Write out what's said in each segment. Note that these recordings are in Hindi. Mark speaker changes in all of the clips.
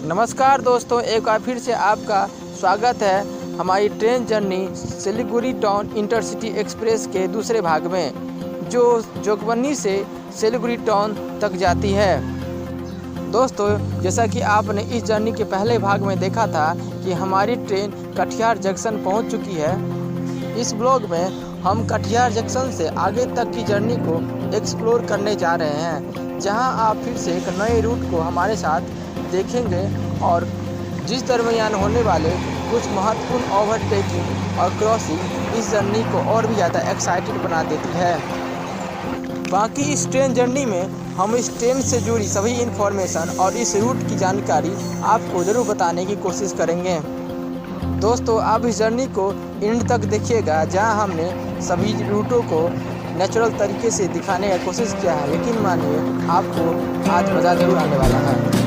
Speaker 1: नमस्कार दोस्तों, एक बार फिर से आपका स्वागत है हमारी train journey Siliguri town intercity express के दूसरे भाग में, जो जोगबनी से सिलीगुड़ी टाउन तक जाती है। दोस्तों, जैसा कि आपने इस जर्नी के पहले भाग में देखा था कि हमारी ट्रेन कटिहार जंक्शन पहुंच चुकी है। इस ब्लॉग में हम कटिहार जंक्शन से आगे तक की जर्नी को एक्सप्लोर करने जा रहे हैं, जहां आप फिर से एक नए रूट को हमारे साथ देखेंगे और जिस दरमियान होने वाले कुछ महत्वपूर्ण ओवरटेकिंग और क्रॉसिंग इस जर्नी को और भी ज़्यादा एक्साइटेड बना देती है। बाकी इस ट्रेन जर्नी में हम इस ट्रेन से जुड़ी सभी इन्फॉर्मेशन और इस रूट की जानकारी आपको ज़रूर बताने की कोशिश करेंगे। दोस्तों, आप इस जर्नी को एंड तक देखिएगा, जहां हमने सभी रूटों को नेचुरल तरीके से दिखाने का कोशिश किया है। यकीन मानिए, आपको आज मज़ा ज़रूर आने वाला है।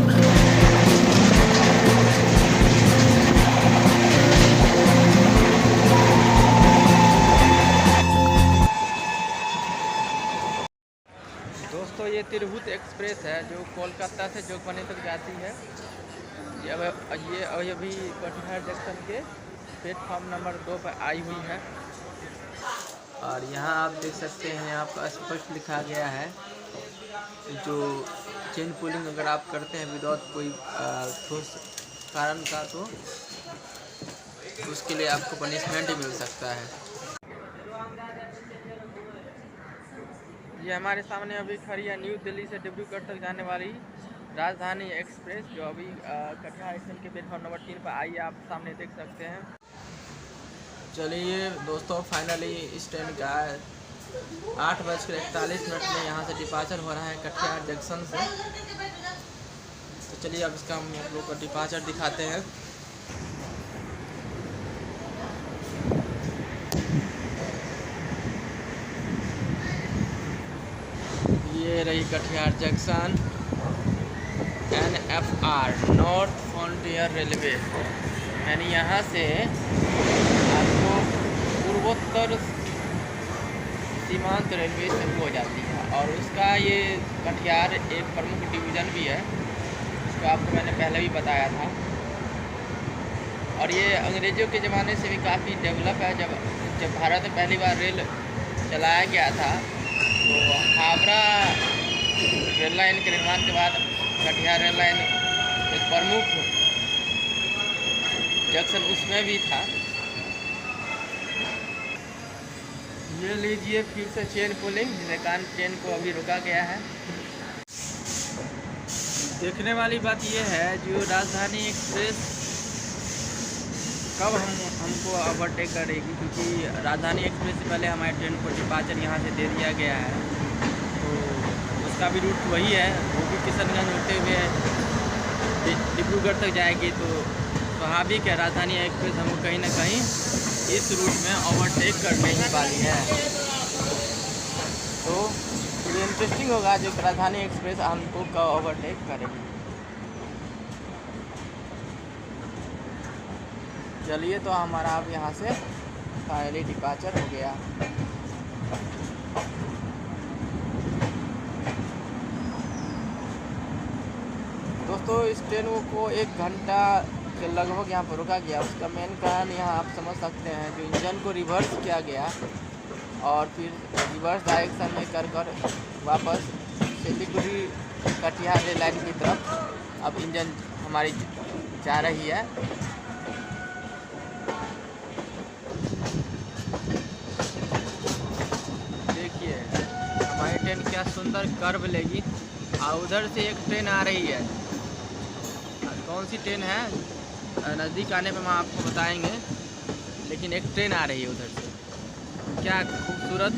Speaker 1: दोस्तों, ये तिरहुत एक्सप्रेस है जो कोलकाता से जोगबनी तक जाती है। ये अभी कटिहार जंक्शन के प्लेटफॉर्म नंबर 2 पर आई हुई है और यहाँ आप देख सकते हैं, यहाँ पर स्पष्ट लिखा गया है जो चेन पुलिंग अगर आप करते हैं विदाउट कोई ठोस कारण का, तो उसके लिए आपको पनिशमेंट ही मिल सकता है। ये हमारे सामने अभी खड़ी है न्यू दिल्ली से डिब्रूगढ़ तक जाने वाली राजधानी एक्सप्रेस, जो अभी कटिहार स्टेशन के प्लेटफॉर्म नंबर 3 पर आई है। आप सामने देख सकते हैं। चलिए दोस्तों, फाइनली इस ट्रेन का 8:41 में यहाँ से डिपार्चर हो रहा है कटिहार जंक्शन से। तो चलिए अब इसका हम लोग को डिपार्चर दिखाते हैं। ये रही Katihar junction, NFR north frontier railway, यानी यहाँ से आपको पूर्वोत्तर सीमांत रेलवे शुरू हो जाती है और उसका ये कटिहार एक प्रमुख डिवीज़न भी है, जिसको आपको मैंने पहले भी बताया था। और ये अंग्रेज़ों के ज़माने से भी काफ़ी डेवलप है। जब भारत में पहली बार रेल चलाया गया था, तो हावड़ा रेल लाइन के निर्माण के बाद कटिहार रेल लाइन एक प्रमुख जंक्शन उसमें भी था। ये लीजिए फिर से चेन पुलिंग, जिसके कारण ट्रेन को अभी रोका गया है। देखने वाली बात यह है, जो राजधानी एक्सप्रेस कब हमको ओवरटेक करेगी, क्योंकि राजधानी एक्सप्रेस से पहले हमारे ट्रेन को डिपार्चर यहाँ से दे दिया गया है। तो उसका भी रूट वही है, वो भी किशनगंज होते हुए डिब्रूगढ़ तक जाएगी। तो स्वाभाविक है राजधानी एक्सप्रेस हमको कहीं ना कहीं इस रूट में ओवरटेक करने ही वाली है। तो ये इंटरेस्टिंग होगा जो राजधानी एक्सप्रेस हमको कब ओवरटेक करेगी। चलिए, तो हमारा अब यहाँ से फाइनली डिपार्चर हो गया। दोस्तों, इस ट्रेन को 1 घंटा के लगभग यहाँ पर रोका गया। उसका मेन कारण यहाँ आप समझ सकते हैं, जो इंजन को रिवर्स किया गया और फिर रिवर्स डायरेक्शन में कर वापस सिलीगुड़ी कटिहार रेल लाइन की तरफ अब इंजन हमारी जा रही है। देखिए हमारी ट्रेन क्या सुंदर कर्व लेगी और उधर से एक ट्रेन आ रही है। कौन सी ट्रेन है नज़दीक आने पे हम आपको बताएंगे, लेकिन एक ट्रेन आ रही है उधर से। क्या खूबसूरत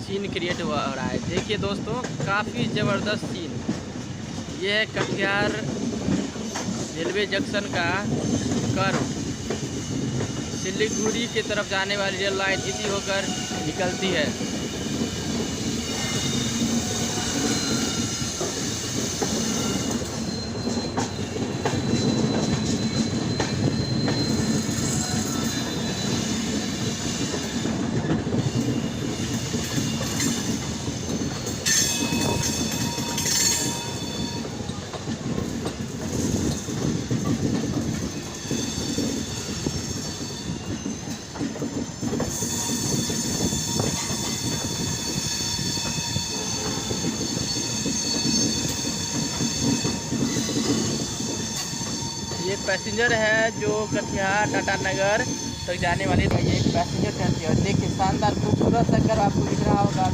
Speaker 1: सीन क्रिएट हो रहा है। देखिए दोस्तों, काफ़ी ज़बरदस्त सीन। ये है कटिहार रेलवे जंक्शन का कर्व। सिलीगुड़ी की तरफ जाने वाली रेल लाइन इसी होकर निकलती है। पैसेंजर है जो कटिहार टाटा नगर तक जाने वाली है। ये एक पैसेंजर ट्रेन थी और देखिए शानदार खूबसूरत सा घर आपको दिख रहा होगा।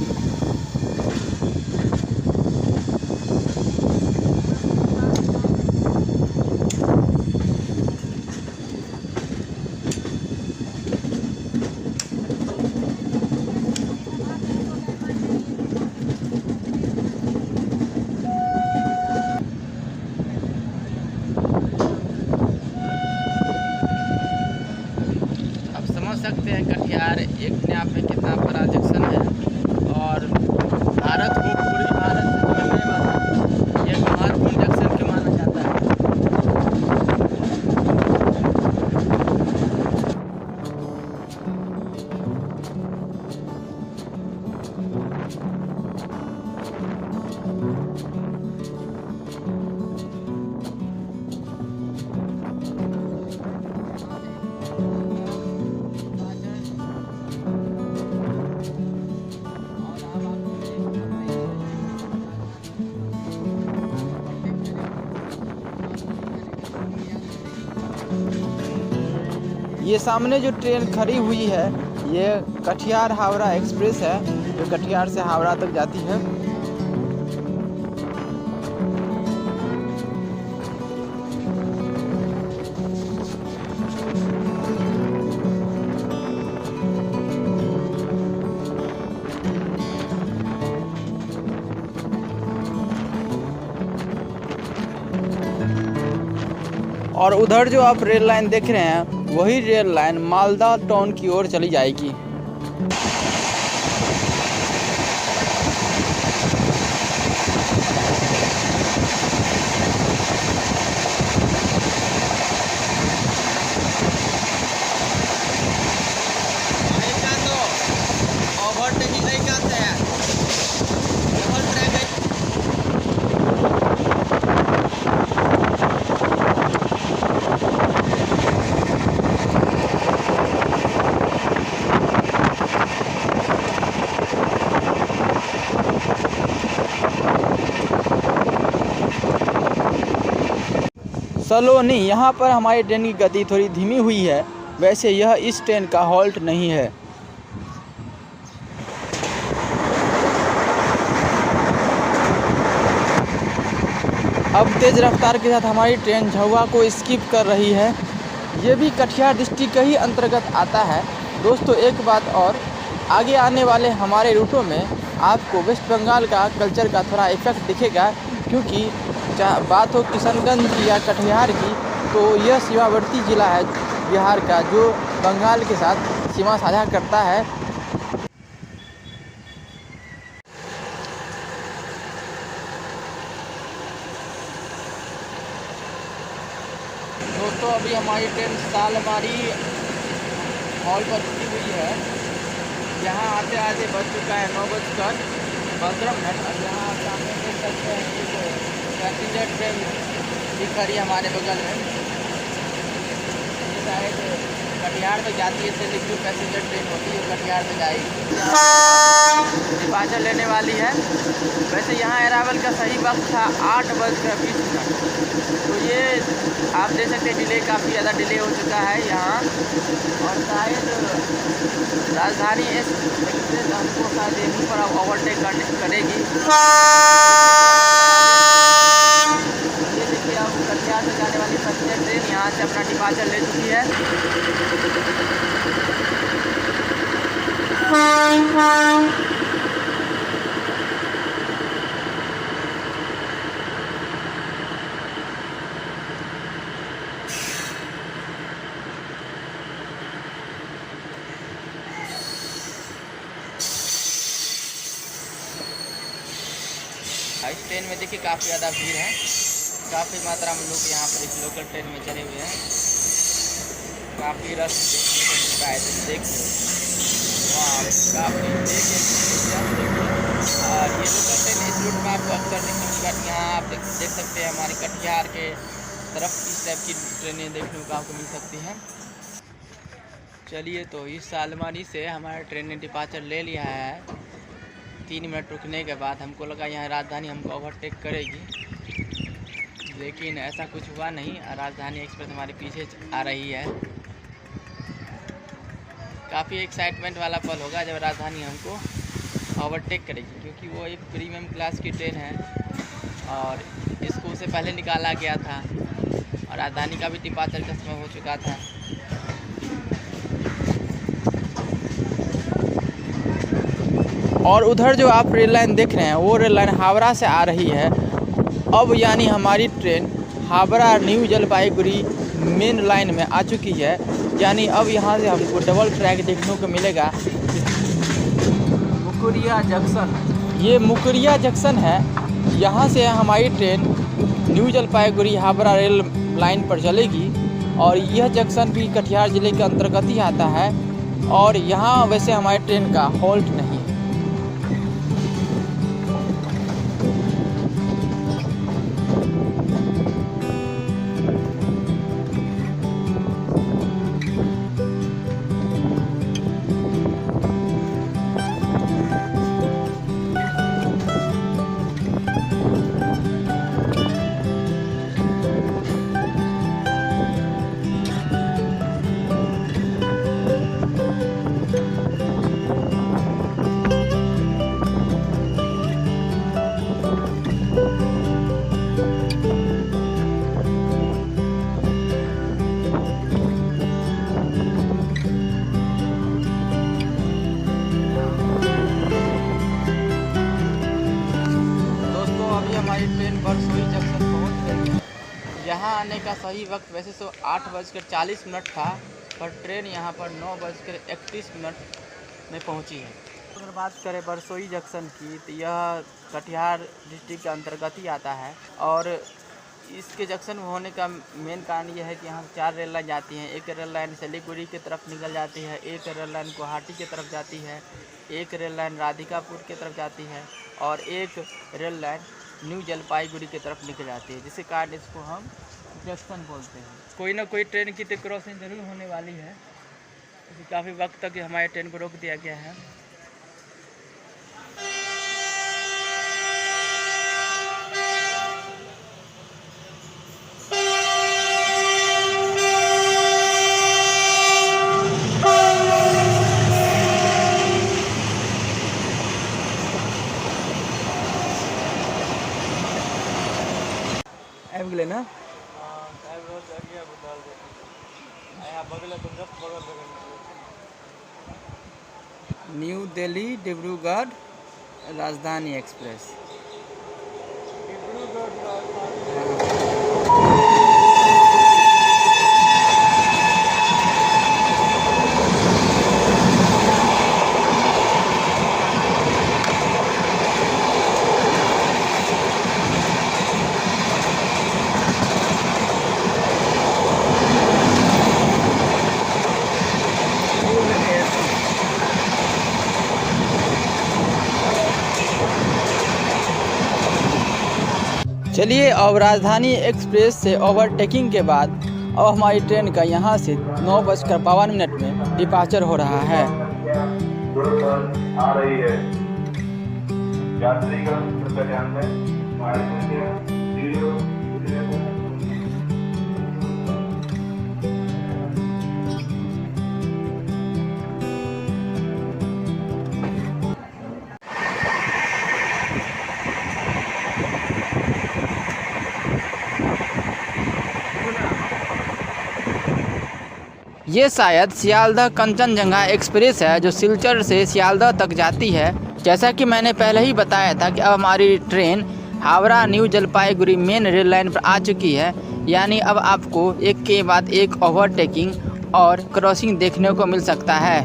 Speaker 1: सकते हैं कटिहार एक अपने आप में कितना बड़ा जंक्शन है और भारत को पूरे भारत से जोड़ने वाला एक महत्वपूर्ण जंक्शन के माना जाता है। ये सामने जो ट्रेन खड़ी हुई है ये कटिहार हावड़ा एक्सप्रेस है जो कटिहार से हावड़ा तक जाती है। और उधर जो आप रेल लाइन देख रहे हैं वही रेल लाइन मालदा टाउन की ओर चली जाएगी। सलोनी यहाँ पर हमारी ट्रेन की गति थोड़ी धीमी हुई है। वैसे यह इस ट्रेन का हॉल्ट नहीं है। अब तेज़ रफ्तार के साथ हमारी ट्रेन झुआ को स्किप कर रही है। ये भी कटिहार डिस्ट्रिक्ट के ही अंतर्गत आता है। दोस्तों एक बात और, आगे आने वाले हमारे रूटों में आपको वेस्ट बंगाल का कल्चर का थोड़ा इफेक्ट दिखेगा, क्योंकि बात हो किशनगंज की या कटिहार की तो यह सीमावर्ती ज़िला है बिहार का जो बंगाल के साथ सीमा साझा करता है। दोस्तों अभी हमारी ट्रेन सालमारी हॉल पर रुकी हुई है। यहाँ आते आते बज चुका है 9:15। और यहाँ आप सामने देख सकते हैं कि पैसेंजर ट्रेन भी खड़ी हमारे बगल में। ये शायद कटिहार तक जाती है, सिलीगुड़ी पैसेंजर ट्रेन होती है कटिहार तक जाएगी, डिपार्चर लेने वाली है। वैसे यहाँ अराइवल का सही वक्त था 8:20। तो ये आप देख सकते हैं डिले, काफ़ी ज़्यादा डिले हो चुका है यहाँ। और शायद राजधानी एक्सप्रेस हमको शायद यहीं पर अब ओवरटेक करेगी। ये देखिए अब कटिहार से जाने वाली पैसेंजर ट्रेन यहाँ से अपना डिपार्चर ले चुकी है। इस ट्रेन में देखिए काफ़ी ज़्यादा भीड़ है, काफ़ी मात्रा में लोग यहाँ पर इस लोकल ट्रेन में चढ़े हुए हैं। काफ़ी रश देखने को मिलता है, देख काफ़ी और ये लोकल ट्रेन इस रूट में आपको अक्सर देखने को मिलेगा। यहाँ आप देख सकते हैं हमारे कटिहार के तरफ इस टाइप की ट्रेनें देखने को आपको मिल सकती हैं। चलिए तो इस सालमारी से हमारे ट्रेन ने डिपार्चर ले लिया है। 3 मिनट रुकने के बाद हमको लगा यहाँ राजधानी हमको ओवरटेक करेगी। लेकिन ऐसा कुछ हुआ नहीं। राजधानी एक्सप्रेस हमारे पीछे आ रही है। काफ़ी एक्साइटमेंट वाला पल होगा जब राजधानी हमको ओवरटेक करेगी, क्योंकि वो एक प्रीमियम क्लास की ट्रेन है और इसको उससे पहले निकाला गया था और राजधानी का भी डिपार्चर का समय हो चुका था। और उधर जो आप रेल लाइन देख रहे हैं वो रेल लाइन हावड़ा से आ रही है। अब यानी हमारी train Howrah new Jalpaiguri main line में आ चुकी है। यानी अब यहाँ से हमको डबल ट्रैक देखने को मिलेगा। मुकुरिया जंक्शन, ये मुकुरिया जंक्शन है। यहाँ से हमारी train new Jalpaiguri Howrah rail line पर चलेगी और यह जंक्शन भी कटिहार ज़िले के अंतर्गत ही आता है। और यहाँ वैसे हमारी ट्रेन का हॉल्ट नहीं है। हमारी ट्रेन बरसोई जंक्शन पहुंच गई है। यहाँ आने का सही वक्त वैसे तो 8:40 था, पर ट्रेन यहाँ पर 9:31 में पहुंची है। अगर बात करें बरसोई जंक्शन की तो यह कटिहार डिस्ट्रिक्ट के अंतर्गत ही आता है और इसके जंक्शन होने का मेन कारण यह है कि यहाँ 4 रेल लाइन जाती हैं। एक रेल लाइन सिलीगुड़ी की तरफ निकल जाती है, एक रेल लाइन गुवाहाटी की तरफ जाती है, एक रेल लाइन राधिकापुर की तरफ जाती है और एक रेल लाइन न्यू जलपाईगुड़ी की तरफ निकल जाती है, जिसके कारण इसको हम जंक्शन बोलते हैं। कोई ना कोई ट्रेन की तो क्रॉसिंग जरूर होने वाली है, काफ़ी वक्त तक हमारे ट्रेन को रोक दिया गया है। अगले ना न्यू दिल्ली डिब्रूगढ़ राजधानी एक्सप्रेस। चलिए, अब राजधानी एक्सप्रेस से ओवरटेकिंग के बाद अब हमारी ट्रेन का यहाँ से 9:52 में डिपार्चर हो रहा है।
Speaker 2: आ रही है यात्रीगण कृपया ध्यान दें।
Speaker 1: ये शायद सियालदह कंचनजंगा एक्सप्रेस है जो सिलचर से सियालदह तक जाती है। जैसा कि मैंने पहले ही बताया था कि अब हमारी train Howrah new Jalpaiguri main rail line पर आ चुकी है। यानी अब आपको एक के बाद एक ओवरटेकिंग और क्रॉसिंग देखने को मिल सकता है।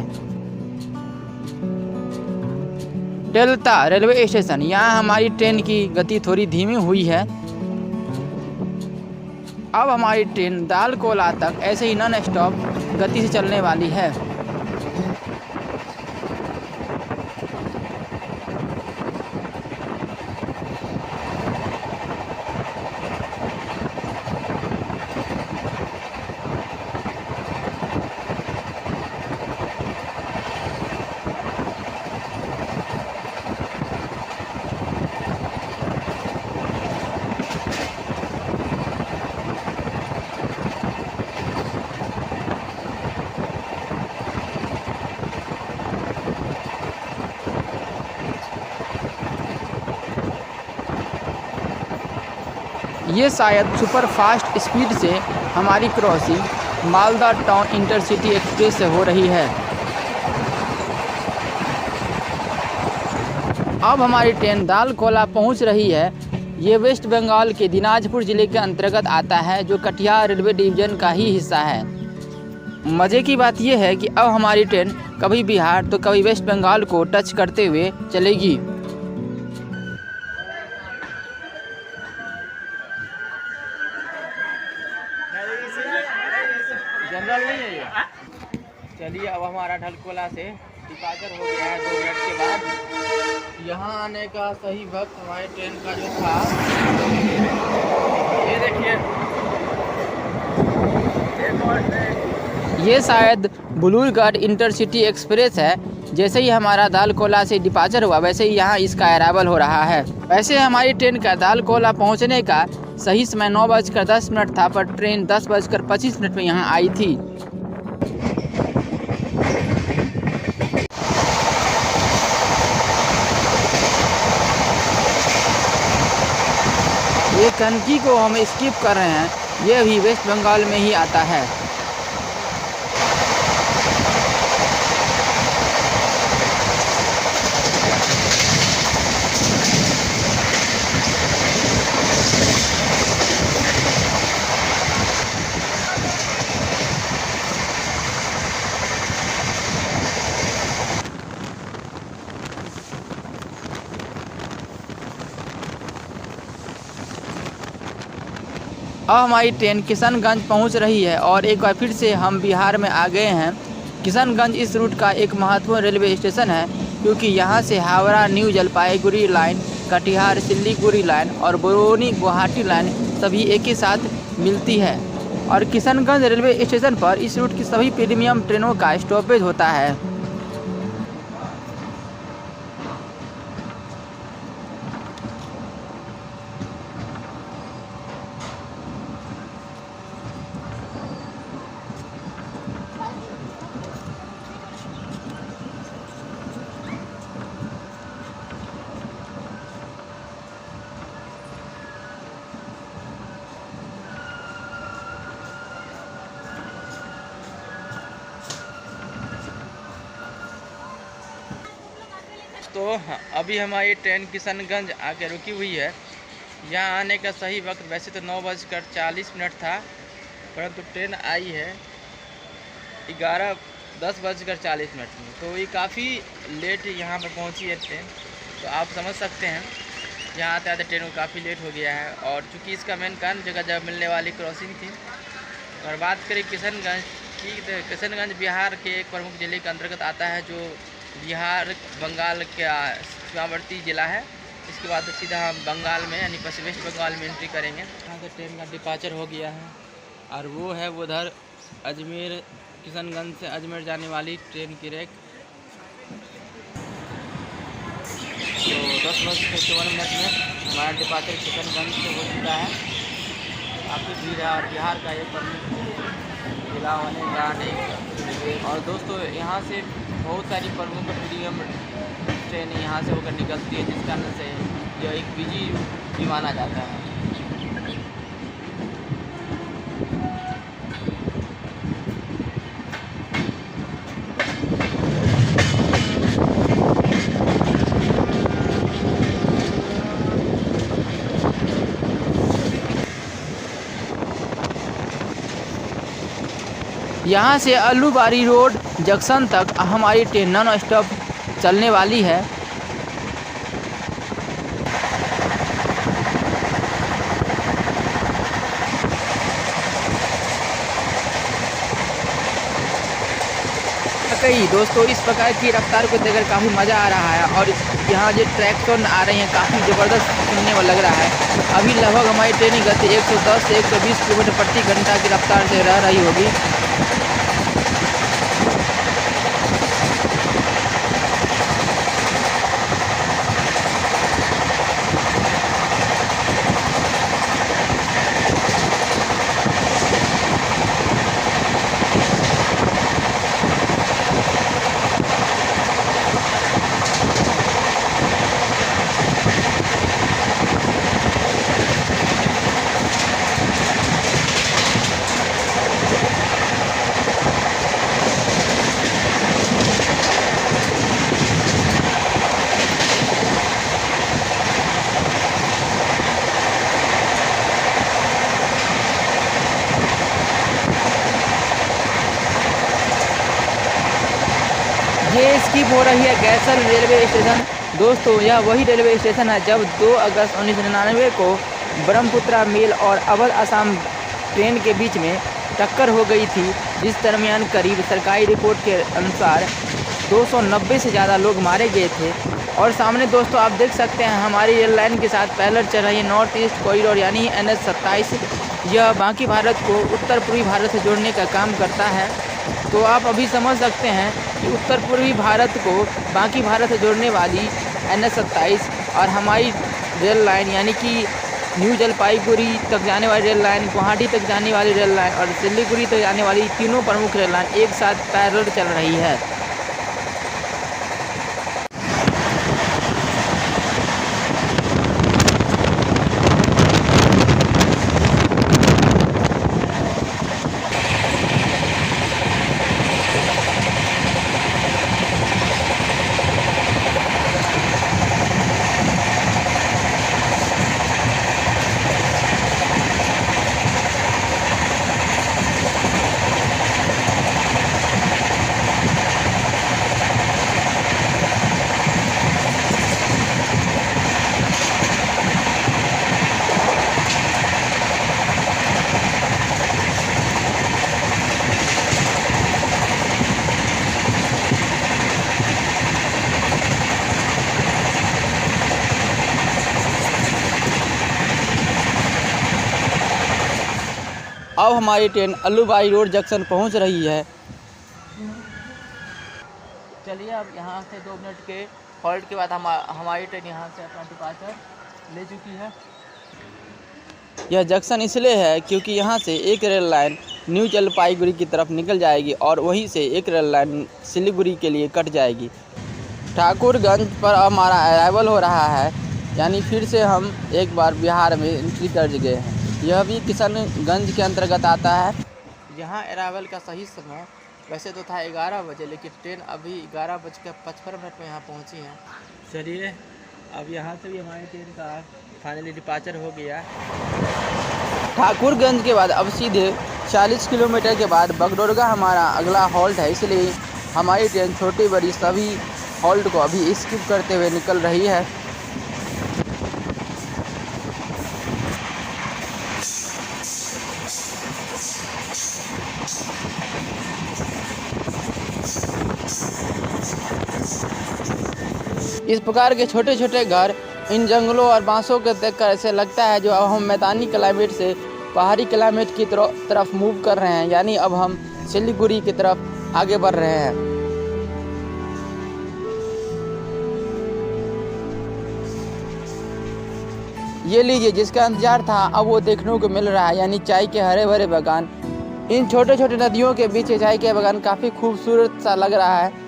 Speaker 1: डेल्टा रेलवे स्टेशन, यहाँ हमारी ट्रेन की गति थोड़ी धीमी हुई है। अब हमारी ट्रेन दालकोला तक ऐसे ही नॉन स्टॉप गति से चलने वाली है। ये शायद सुपर फास्ट स्पीड से हमारी crossing Malda town intercity express से हो रही है। अब हमारी ट्रेन दालकोला पहुंच रही है। ये वेस्ट बंगाल के दिनाजपुर ज़िले के अंतर्गत आता है, जो कटिहार रेलवे डिवीज़न का ही हिस्सा है। मज़े की बात यह है कि अब हमारी ट्रेन कभी बिहार तो कभी वेस्ट बंगाल को टच करते हुए चलेगी। जनरल नहीं है ये। चलिए, अब हमारा ढलकोला से डिपार्चर हो गया है 2 मिनट के बाद। यहाँ आने का सही वक्त हमारी ट्रेन का जो था, ये देखिए, ये शायद बुलूरगढ़ इंटरसिटी एक्सप्रेस है। जैसे ही हमारा दालकोला से डिपार्चर हुआ, वैसे ही यहाँ इसका अराइवल हो रहा है। वैसे हमारी ट्रेन का दालकोला पहुँचने का सही समय 9:10 था, पर ट्रेन 10:25 में यहाँ आई थी। ये कनकी को हम स्किप कर रहे हैं, ये भी वेस्ट बंगाल में ही आता है। अब हमारी ट्रेन किशनगंज पहुंच रही है और एक बार फिर से हम बिहार में आ गए हैं। किशनगंज इस रूट का एक महत्वपूर्ण रेलवे स्टेशन है, क्योंकि यहां से Howrah new Jalpaiguri line, Katihar Siliguri line और बरौनी गुवाहाटी लाइन सभी एक ही साथ मिलती है। और किशनगंज रेलवे स्टेशन पर इस रूट की सभी प्रीमियम ट्रेनों का स्टॉपेज होता है। तो अभी हमारी ट्रेन किशनगंज आके रुकी हुई है। यहाँ आने का सही वक्त वैसे तो 9:40 था, परंतु ट्रेन आई है 10:40 में। तो ये काफ़ी लेट यहाँ पर पहुँची है ट्रेन। तो आप समझ सकते हैं यहाँ आते आते ट्रेन को काफ़ी लेट हो गया है। और चूँकि इसका मेन कारण जगह जगह मिलने वाली क्रॉसिंग थी। और बात करें किशनगंज की, तो किशनगंज बिहार के एक प्रमुख जिले के अंतर्गत आता है, जो बिहार बंगाल का सीमावर्ती ज़िला है। इसके बाद सीधा हम बंगाल में यानी वेस्ट बंगाल में एंट्री करेंगे। यहाँ से ट्रेन का डिपार्चर हो गया है और वो है उधर अजमेर, किशनगंज से अजमेर जाने वाली ट्रेन की रेक। तो 10:51 में हमारा डिपार्चर किशनगंज से हो चुका है। काफ़ी भीड़ है और बिहार का एक प्रमुख जिला होने का नहीं। और दोस्तों, यहाँ से बहुत सारी प्रमुख प्रीमियम ट्रेन यहाँ से होकर निकलती है, जिस कारण से यह एक बिजी भी माना जाता है। यहाँ से अल्लूबारी रोड जंक्शन तक हमारी ट्रेन नॉन स्टॉप चलने वाली है। कई दोस्तों, इस प्रकार की रफ्तार को देखकर काफ़ी मज़ा आ रहा है। और यहाँ जो ट्रैक्शन आ रही हैं काफ़ी ज़बरदस्त सुनने में लग रहा है। अभी लगभग हमारी ट्रेन की गति 110 से 120 किलोमीटर प्रति घंटा की रफ्तार से रह रही होगी। स्किप हो रही है गैसल रेलवे स्टेशन। दोस्तों यह वही रेलवे स्टेशन है जब 2 अगस्त 1999 को ब्रह्मपुत्रा मेल और अवध असम ट्रेन के बीच में टक्कर हो गई थी, जिस दरमियान करीब सरकारी रिपोर्ट के अनुसार 290 से ज़्यादा लोग मारे गए थे। और सामने दोस्तों आप देख सकते हैं हमारी रेल लाइन के साथ पैरेलल चल रही है नॉर्थ ईस्ट कॉरिडोर यानी NH 27। यह बाकी भारत को उत्तर पूर्वी भारत से जोड़ने का काम करता है। तो आप अभी समझ सकते हैं कि उत्तर पूर्वी भारत को बाकी भारत से जोड़ने वाली NH 27 और हमारी रेल लाइन यानी कि न्यू जलपाईगुड़ी तक जाने वाली रेल लाइन, गुवाहाटी तक जाने वाली रेल लाइन और सिलीगुड़ी तक जाने वाली तीनों प्रमुख रेल लाइन एक साथ पैरेलल चल रही है। अब हमारी ट्रेन अल्लूबाई रोड जंक्शन पहुंच रही है। चलिए अब यहाँ से 2 मिनट के हॉल्ट के बाद हमारी ट्रेन यहाँ से अपना डिपार्चर ले चुकी है। यह जंक्शन इसलिए है क्योंकि यहाँ से एक रेल लाइन न्यू जलपाईगुड़ी की तरफ निकल जाएगी और वहीं से एक रेल लाइन सिलीगुड़ी के लिए कट जाएगी। ठाकुरगंज पर हमारा अराइवल हो रहा है, यानी फिर से हम एक बार बिहार में एंट्री कर गए हैं। यह भी किशनगंज के अंतर्गत आता है। यहाँ अराइवल का सही समय वैसे तो था 11 बजे, लेकिन ट्रेन अभी 11:55 में यहाँ पहुँची है। चलिए अब यहाँ से भी हमारी ट्रेन का फाइनली डिपार्चर हो गया। ठाकुरगंज के बाद अब सीधे 40 किलोमीटर के बाद बगडोरगा हमारा अगला हॉल्ट है, इसलिए हमारी ट्रेन छोटी बड़ी सभी हॉल्ट को अभी स्किप करते हुए निकल रही है। इस प्रकार के छोटे छोटे घर इन जंगलों और बांसों को देखकर ऐसे लगता है जो अब हम मैदानी क्लाइमेट से पहाड़ी क्लाइमेट की तरफ मूव कर रहे हैं, यानी अब हम सिलीगुड़ी की तरफ आगे बढ़ रहे हैं। ये लीजिए जिसका इंतजार था अब वो देखने को मिल रहा है, यानी चाय के हरे भरे बागान। इन छोटे छोटे नदियों के बीच चाय के बागान काफ़ी खूबसूरत सा लग रहा है।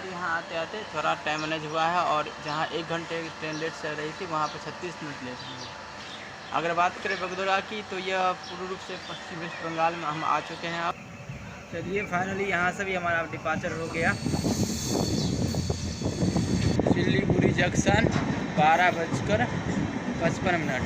Speaker 1: यहाँ आते आते थोड़ा टाइम मैनेज हुआ है और जहाँ 1 घंटे ट्रेन लेट चल रही थी वहाँ पे 36 मिनट लेट हुई। अगर बात करें बगडोरा की तो यह पूर्ण रूप से पश्चिम वेस्ट बंगाल में हम आ चुके हैं। अब चलिए फाइनली यहाँ से भी हमारा डिपार्चर हो गया। सिलीगुड़ी जंक्शन 12:55।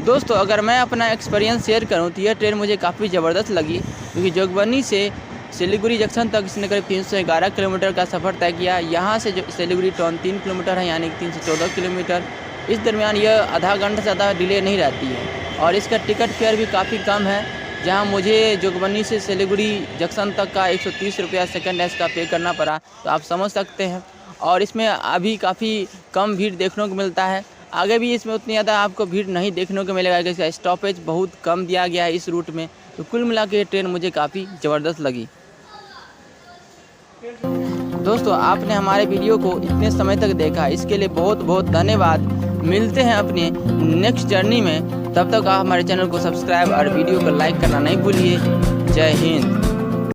Speaker 1: दोस्तों अगर मैं अपना एक्सपीरियंस शेयर करूँ तो यह ट्रेन मुझे काफ़ी ज़बरदस्त लगी, क्योंकि जोगबनी से सिलीगुड़ी जंक्शन तक इसने करीब 311 किलोमीटर का सफ़र तय किया। यहाँ से जो सिलीगुड़ी टाउन 3 किलोमीटर है, यानी 314 किलोमीटर। इस दरमियान यह आधा घंटा से ज़्यादा डिले नहीं रहती है और इसका टिकट फेयर भी काफ़ी कम है, जहाँ मुझे जोगबनी से सिलीगुड़ी जंक्शन तक का 130 रुपया सेकंड एस का पे करना पड़ा, तो आप समझ सकते हैं। और इसमें अभी काफ़ी कम भीड़ देखने को मिलता है। आगे भी इसमें उतनी ज़्यादा आपको भीड़ नहीं देखने को मिलेगा, इसका स्टॉपेज बहुत कम दिया गया है इस रूट में। तो कुल मिला के ये ट्रेन मुझे काफ़ी ज़बरदस्त लगी। दोस्तों आपने हमारे वीडियो को इतने समय तक देखा, इसके लिए बहुत बहुत धन्यवाद। मिलते हैं अपने नेक्स्ट जर्नी में, तब तक आप हमारे चैनल को सब्सक्राइब और वीडियो को लाइक करना नहीं भूलिए। जय हिंद।